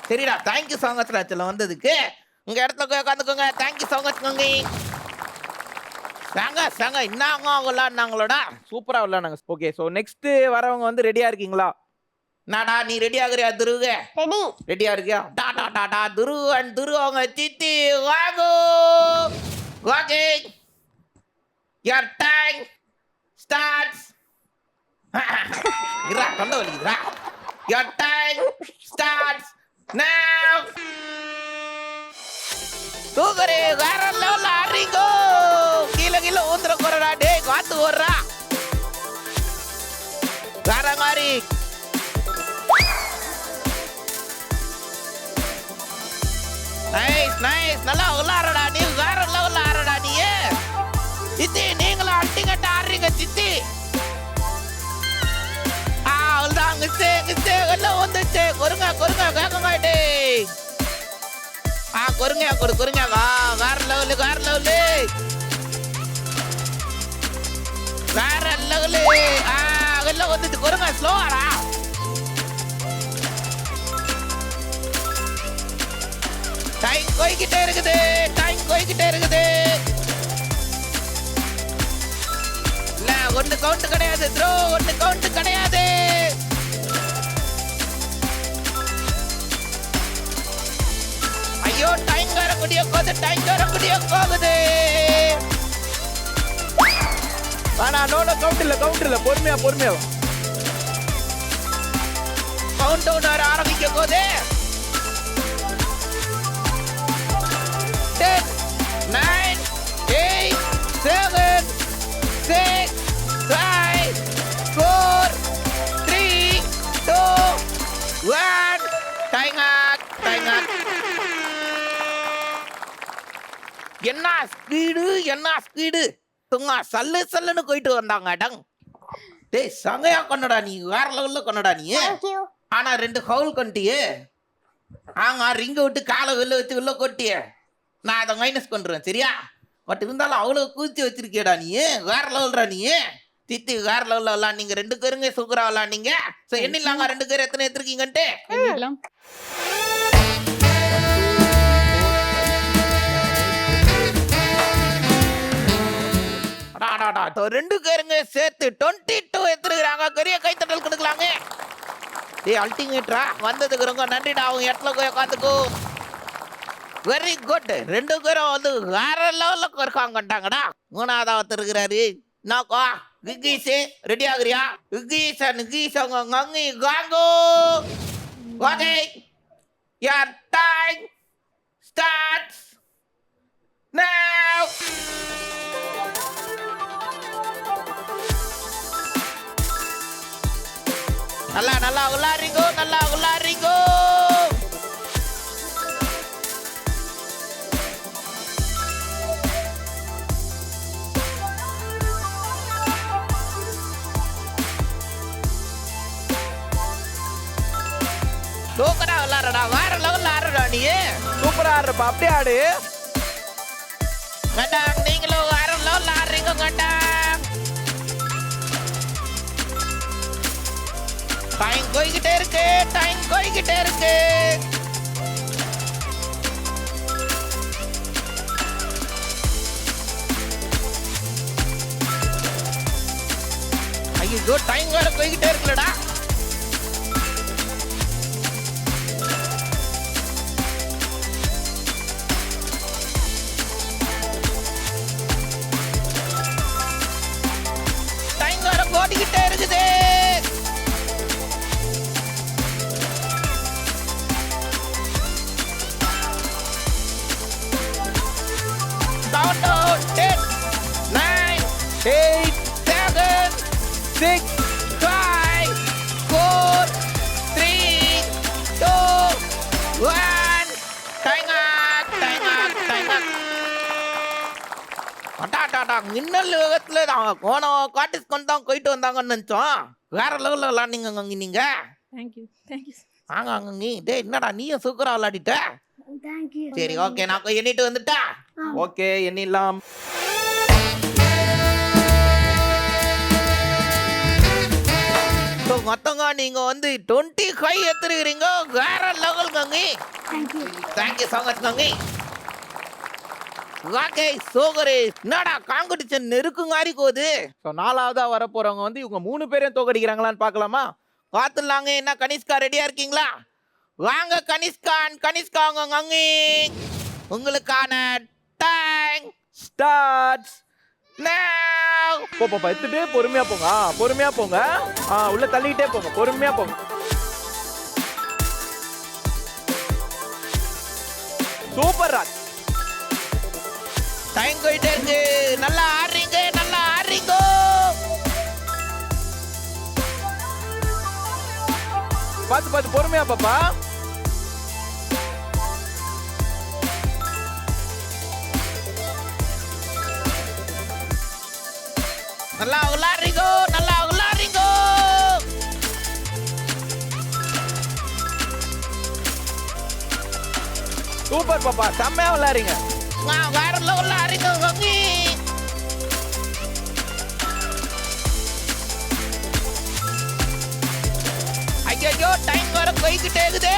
சரிடா தேங்க்யூ so much ராச்சல வந்ததுக்கு. உங்க இடத்துல போய் உட்காந்துக்கோங்க. Thank you so much Gangi. சங்க என்னங்க விளாட்னாங்களோடா? சூப்பரா விளையாடுங்க. ஓகே சோ நெக்ஸ்ட் வரவங்க வந்து ரெடியா இருக்கீங்களா? நாடா நீ ரெடி ஆகுறியா துருவ? ரெடி. ரெடியா இருக்கியா? டா துரு அவங்க சித்தி வாங்கோ. ஓகே. Your time starts. இரா கொண்ட வலிக்குதுடா. Your time starts now. Thackeray வேற லெவல்ல ஆடுறீங்கோ. கீழ ஊந்துற போறடா. டேய் காத்து ஓடுறா. வேற மாதிரி. நைஸ் நல்லா விளாடுறடா நீ. வேற லெவல்ல ஆடுறடா நீ. சித்தி நீங்களும் அட்டிங்கட்ட ஆடுறீங்க சித்தி. அவ்வளோதான் அங்கிச்சு எல்லாம் வந்துச்சு. கொருங்க கேட்க டேய். கொருங்க வேற லெவலு எல்லாம் வந்துச்சு. கொருங்க ஸ்லோவாடா. டைம் போய்கிட்டே இருக்குது. இல்ல 1 கவுண்ட் கிடையாது ப்ரோ. 1 கவுண்ட் கிடையாது. ஐயோ டைம் வரக்கூடிய போகுது. ஆனா நோட கவுண்ட் இல்ல பொறுமையா கவுண்ட் டவுன் வர ஆரம்பிக்க போகுது. 10 9 8 7 6 5 4 3 2 1 டைம் ஆட். என்ன ஸ்பீடு சும்மா சல்லுன்னு போயிட்டு வந்தாங்க. டங் டேய் சங்கையா கொண்டடா நீ. வேற லெவல்ல கொண்டடா நீ. தேங்க்யூ. ஆனா 2 ஹவுல் கொண்டியே. ரிங்க விட்டு காலை வெளில வச்சு உள்ள கொட்டியே. நான் அதை மைனஸ் பண்றேன் சரியா? பட் இருந்தாலும் அவ்வளவு கூச்சி வச்சிருக்கியடா நீ. வேற லெவல்ரா நீ. சித்தி வேற லெவல்ல விளாண்டீங்க. 2 பேருங்க சூப்பரா விளாண்டீங்க. சோ எண்ணிடலாங்க 2 பேர் எத்தனை எடுத்திருக்கீங்கன்ட்டு. எண்ணிடலாம். அடாடாடா 2 பேருங்க சேர்த்து 22 எடுத்துருக்காங்க. பெரிய கைத்தட்டல் கொடுக்கலாங்க. டேய் அல்டிமேட்ரா வந்ததுக்கு ரொம்ப நன்றிடா. அவங்க இடத்துல போய் உட்காந்துக்கோ. Very good. 2 பேரும் வந்து வேற லெவல்ல இருக்காங்கட்டாங்கடா. 3ஆவதா ஒருத்தருக்கிறாரு. நாக்கா விகீஷ் ரெடி ஆகுறியா? விகீஷ் ngangி காங்கோ. Okay your time starts now. நல்லா விளாடுறீங்கோ. சூப்பரா விளாடுறடா. வேற லெவல்ல ஆடுறடா நீ. சூப்பரா ஆடுறப்பா. அப்படியே ஆடு. கண்டாங் நீங்களும் வேற லெவல்ல ஆடுறீங்க கண்டாங். டைம் போய்கிட்டே இருக்கு. ஐயோ டைம் வேற போய்கிட்டே இருக்குல்லடா. டைம் வேற ஓடிக்கிட்டே இருக்குது. Countdown 10 9 8 7 6 5 4 3 அட்டாட்டாட்டா மின்னல் வேகத்துல தான் போன காட்டிஸ்கொண்டு தான் போயிட்டு வந்தாங்கன்னு நினைச்சோம். வேற லெவலில் விளாண்டிங்க கங்கி நீங்க. தேங்க்யூ வாங்க கங்கி. டேய் என்னடா நீயும் சூப்பரா விளையாடிட்ட. தேங்க்யூ. சரி ஓகே நான் போய் எண்ணிட்டு வந்துட்டா. ஓகே எண்ணிடலாம். ஸோ மொத்தங்க நீங்க வந்து 25 எடுத்துருக்கிறீங்க. வேற லெவல் கங்கி. தேங்க்யூ ஸோ மச் கங்கி. ஓகே சோகரே என்னடா காம்படிஷன் நெருக்குங்காரி போகுது. ஸோ 4ஆவதா வர போறவங்க வந்து இவங்க 3 பேரையும் தோக்கடிக்கிறாங்களான்னு பார்க்கலாமா? பார்த்துலாங்க. என்ன கனிஷ்கா ரெடியா இருக்கீங்களா? வாங்க கனிஷ்காங்க கங்கி. உங்களுக்கான டைம் ஸ்டார்ட்ஸ். now. போப்பா எடுத்துட்டு பொறுமையா போங்க. பொறுமையா போங்க. உள்ள தள்ளிக்கிட்டே போங்க. பொறுமையா போங்க. சூப்பர் ராஜ். டைம் போயிட்டே இருக்கு. நல்லா ஆடுறீங்க. பார்த்து பொறுமையா பாப்பா. நல்லா விளாடுறீங்க. சூப்பர் பாப்பா செம்மையா விளையாடுறீங்க. வேற லெவல்ல ஆடுறீங்க கங்கி. ஐயோ டைம் வர போய்கிட்டே இருக்குது.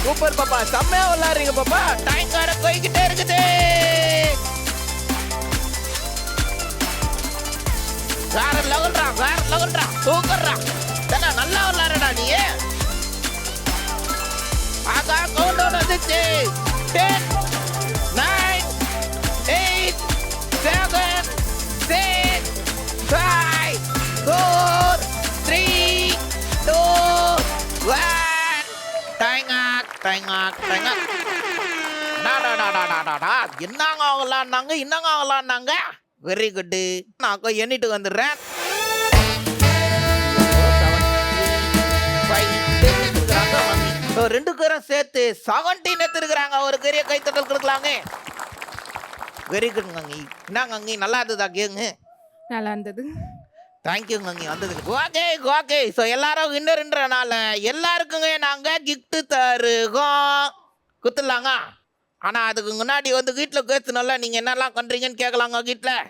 சூப்பர் பாப்பா செம்மையா விளையாடுறீங்க பாப்பா. டைம் வர போய்கிட்டே இருக்குது. வேற லெவல்ரா சூப்பர்ரா. நல்லா விளையாடுறா நீ. ஆகா கவுண்ட் டவுன் வந்துச்சு. 10 9 8 7 6 5 4 3 2 1 டைம் ஆக். என்னங்க விளாண்டாங்க. Very good. நான் எண்ணிட்டு வந்துடுறேன். 2 பேரும் சேர்த்து 17 எடுத்துருக்குறாங்க. ஒரு பெரிய கைத்தட்டல் கொடுக்கலாங்க. Very good Gangi. என்ன கங்கி நல்லா இருந்ததா கேங்க? நல்லா இருந்தது. தேங்க்யூ கங்கி வந்ததுக்கு. ஓகே ஸோ எல்லாரும் வின்னர்ன்றனால எல்லாருக்குங்க நாங்கள் கிஃப்ட் தருவோம். குத்துலாங்க. ஆனால் அதுக்கு முன்னாடி வந்து வீட்டில் கேட்கணும்ல நீங்கள் என்னெல்லாம் பண்ணுறீங்கன்னு கேட்கலாங்க வீட்டில்.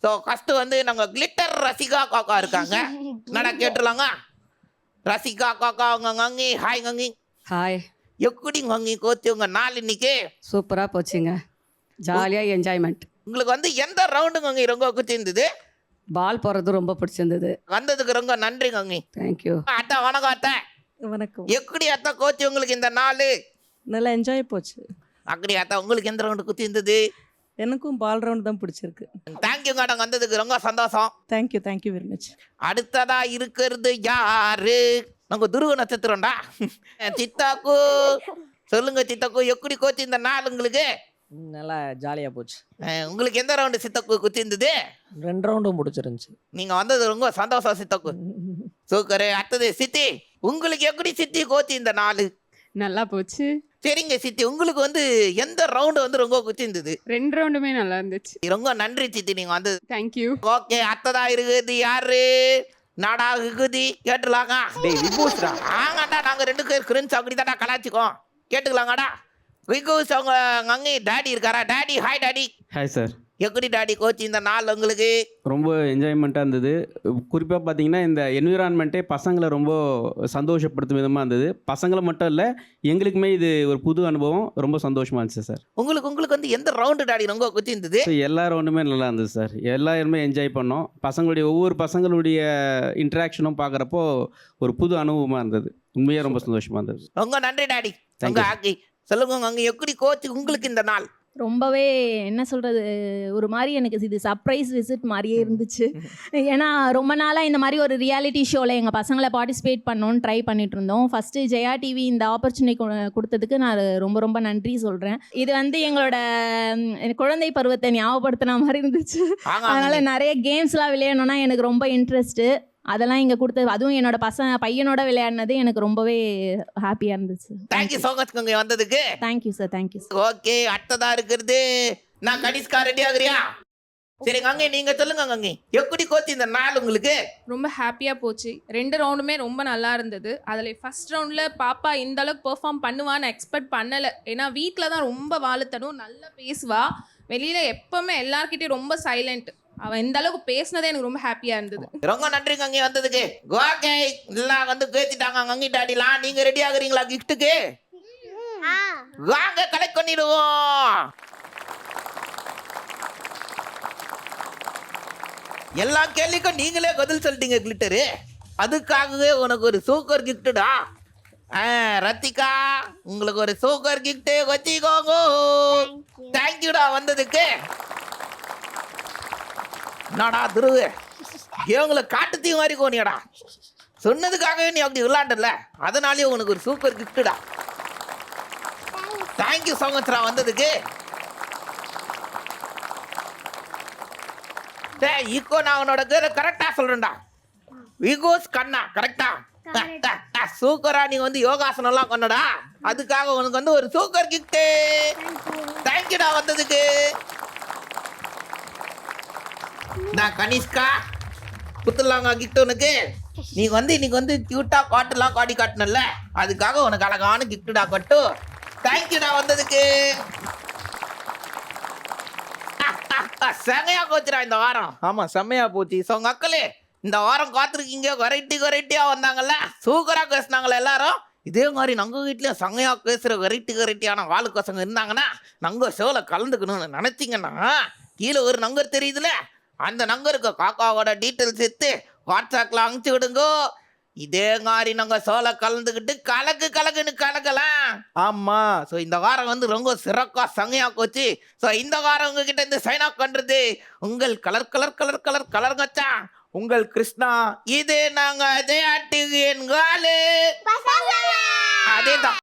ஸோ ஃபஸ்ட்டு வந்து நாங்கள் கிளிட்டர் ரசிகா காக்கா இருக்காங்க. என்னடா கேட்டுலாங்க. ரசிகா காக்கா உங்க கங்கி. ஹாய் கங்கி. ஹாய். எப்படி கங்கி கோச்சு உங்க நாள் இன்னைக்கு? சூப்பராக போச்சுங்க. ஜாலியாக என்ஜாய்மெண்ட். உங்களுக்கு வந்து எந்த ரவுண்டு கங்கி ரொம்ப பிடிச்சிருந்தது? பால் போடுறது ரொம்ப பிடிச்சிருந்தது. வந்ததுக்கு ரொம்ப நன்றி கங்கி. தேங்க்யூ. அத்தா வணக்கம் அத்தா. வணக்கம். எப்படி அத்தா கோச்சு உங்களுக்கு இந்த நாள்? நல்லா என்ஜாய் போச்சு. அப்படி அத்தா உங்களுக்கு எந்த ரவுண்டு குத்திருந்தது? எனக்கும் பால் ரவுண்ட் தான் பிடிச்சிருக்கு. தேங்க்யூ மேடம் வந்ததுக்கு ரொம்ப சந்தோஷம். Thank you very much. அடுத்ததா இருக்கிறது யாரு? நாங்க துருவ நட்சத்திரம்டா. சித்தாக்கு சொல்லுங்க சித்தாக்கு எப்படி கோச்சு இந்த நாள் உங்களுக்கு? நல்லா ஜாலியாக போச்சு. உங்களுக்கு எந்த ரவுண்டு சித்தாக்கு குத்திருந்தது? 2 ரவுண்டும் பிடிச்சிருந்துச்சு. நீங்க வந்தது ரொம்ப சந்தோஷம் சித்தாக்கு. சூக்கரு. அடுத்தது சித்தி உங்களுக்கு எப்படி சித்தி கோச்சு இந்த நாள்? நல்லா போச்சு. சரிங்க சித்தி உங்களுக்கு வந்து எந்த ரவுண்டு வந்து ரொம்ப குத்திருந்தது? 2 ரவுண்டுமே நல்லா இருந்துச்சு. ரொம்ப நன்றி சித்தி நீங்க வந்து. தேங்க்யூ. ஓகே அத்ததா இருக்குது யாரு? நாடா விகுதி கேட்டுலாங்க. டேய் விபூஸ்டா. ஆங்கடா நாங்க 2 பேர் ஃப்ரெண்ட்ஸ் அப்படிதாடா கலாச்சிக்கோம். கேட்டுக்கலாங்கடா. விகூஸ் அவங்க அங்கே டாடி இருக்காரா? Daddy hi daddy. Hi sir. எப்படி டாடி கோச் இந்த நாள் உங்களுக்கு? ரொம்ப என்ஜாய்மெண்ட்டாக இருந்தது. குறிப்பாக பார்த்தீங்கன்னா இந்த என்விரான்மெண்ட்டே பசங்களை ரொம்ப சந்தோஷப்படுத்தும் விதமாக இருந்தது. பசங்களை மட்டும் இல்லை எங்களுக்குமே இது ஒரு புது அனுபவம். ரொம்ப சந்தோஷமாக இருந்துச்சு சார். உங்களுக்கு வந்து எந்த ரவுண்டு டாடி ரொம்ப கோச் இருந்தது? எல்லா ரவுண்டுமே நல்லா இருந்தது சார். எல்லாருமே என்ஜாய் பண்ணோம். ஒவ்வொரு பசங்களுடைய இன்ட்ராக்ஷனும் பார்க்குறப்போ ஒரு புது அனுபவமாக இருந்தது. உண்மையாக ரொம்ப சந்தோஷமாக இருந்தது. ரொம்ப நன்றி டாடி. உங்க ஆக்கி சொல்லுங்க அங்கே எப்படி கோச் உங்களுக்கு இந்த நாள்? ரொம்பவே என்ன சொல்கிறது, ஒரு மாதிரி எனக்கு இது சர்ப்ரைஸ் விசிட் மாதிரியே இருந்துச்சு. ஏன்னா ரொம்ப நாளாக இந்த மாதிரி ஒரு ரியாலிட்டி ஷோவில் எங்கள் பசங்களை பார்ட்டிசிபேட் பண்ணோன்னு ட்ரை பண்ணிட்டு இருந்தோம். ஃபஸ்ட்டு ஜெயா டிவி இந்த ஆப்பர்ச்சுனிட்டி கொடுத்ததுக்கு நான் ரொம்ப ரொம்ப நன்றி சொல்கிறேன். இது வந்து எங்களோட குழந்தை பருவத்தை ஞாபகப்படுத்தின மாதிரி இருந்துச்சு. அதனால் நிறைய கேம்ஸ்லாம் விளையாடணுன்னா எனக்கு ரொம்ப இன்ட்ரெஸ்ட்டு. அதெல்லாம் இங்கே கொடுத்தது, அதுவும் என்னோட பையனோட விளையாடினது எனக்கு ரொம்பவே ஹாப்பியாக இருந்துச்சு. தேங்க்யூ ஸோ மச் கங்கை வந்ததுக்கு. Thank you sir, thank you sir. Okay, அடுத்ததா இருக்கிறது நான் கனிஷ்கா. ரெடி ஆகுறியா? சரி கங்கை, நீங்க சொல்லுங்க கங்கை, எப்படி கோச்சு இந்த நாள் உங்களுக்கு? ரொம்ப ஹாப்பியாக போச்சு. 2 ரவுண்டுமே ரொம்ப நல்லா இருந்தது. அதில் ஃபர்ஸ்ட் ரவுண்டில் பாப்பா இந்த அளவுக்கு பெர்ஃபார்ம் பண்ணுவான்னு எக்ஸ்பெக்ட் பண்ணலை. ஏன்னா வீட்டில் தான் ரொம்ப வாழுத்தனும், நல்லா பேசுவா. வெளியில் எப்போவுமே எல்லார்கிட்டையும் ரொம்ப சைலண்ட். அவன் இந்த அளவுக்கு பேசினதே எனக்கு ரொம்ப ஹாப்பியாக இருந்தது. ரொம்ப நன்றி கங்கை வந்ததுக்கு. ஓகே, எல்லாம் வந்து பேசிட்டாங்க கங்கை டாடிலாம். நீங்க ரெடி ஆகுறீங்களா கிஃப்ட்டுக்கு? வாங்க கலெக்ட் பண்ணிடுவோம். எல்லா கேள்விக்கும் நீங்களே பதில் சொல்லிட்டீங்க கிளிட்டரு. அதுக்காகவே உனக்கு ஒரு சூப்பர் கிஃப்ட்டுடா. ரத்திகா, உங்களுக்கு ஒரு சூப்பர் கிஃப்ட் வச்சுக்கோங்க. தேங்க்யூடா வந்ததுக்கு. என்னடா துருவு, இவங்களை காட்டுத்தீ மாதிரி கோனியடா. சொன்னதுக்காகவே நீ அப்படி விளையாண்டல, அதனாலேயே உனக்கு ஒரு சூப்பர் கிஃப்ட்டுடா. தேங்க்யூ ஸோ மச்ரா வந்ததுக்கு. ஈகோ, நான் உன்னோட பேரை கரெக்டா சொல்றேன்டா. விகோஸ் கண்ணா, கரெக்டா? சூப்பரா நீ வந்து யோகாசனம்லாம் பண்ணடா. அதுக்காக உனக்கு வந்து ஒரு சூப்பர் கிஃப்ட். தேங்க்யூடா வந்ததுக்கு. நான் கனிஷ்கா குத்துலாங்க கிஃப்ட் உனக்கு. நீ வந்து இன்னைக்கு வந்து கியூட்டா காட்டுலாம் காடி காட்டினல, அதுக்காக உனக்கு அழகான கிஃப்ட்டுடா கட்டு. தேங்க்யூடா வந்ததுக்கு. செமையா போச்சுடா இந்த வாரம். ஆமா, செம்மையா போச்சு. ஸோ உங்க அக்களே இந்த வாரம் காத்திருக்கீங்க. வெரைட்டியா வந்தாங்கல்ல, சூப்பரா பேசினாங்களே எல்லாரும். இதே மாதிரி நாங்க வீட்லயும் செமையா பேசுற வெரைட்டியான வாழுக்கசங்க இருந்தாங்கன்னா நாங்க ஷோல கலந்துக்கணும்னு நினைச்சீங்கன்னா கீழே ஒரு நம்பர் தெரியுதுல, அந்த நம்பருக்கு காக்காவோட டீட்டெயில்ஸ் எடுத்து வாட்ஸ்அப்ல அனுப்பிச்சு விடுங்க. இதே மாதிரி நாங்க ஷோல கலந்துக்கிட்டு கலக்குன்னு கலக்கலாம். ஆமா. ஸோ இந்த வாரம் வந்து ரொம்ப சிறக்கா சங்கையா போச்சு. ஸோ இந்த வாரம் உங்ககிட்ட இருந்து சைன் ஆஃப் பண்றது உங்கள் கலர் கச்சான், உங்கள் கிருஷ்ணா. இது நாங்க ஜெயா டிவி என் காலு. அதேதான்.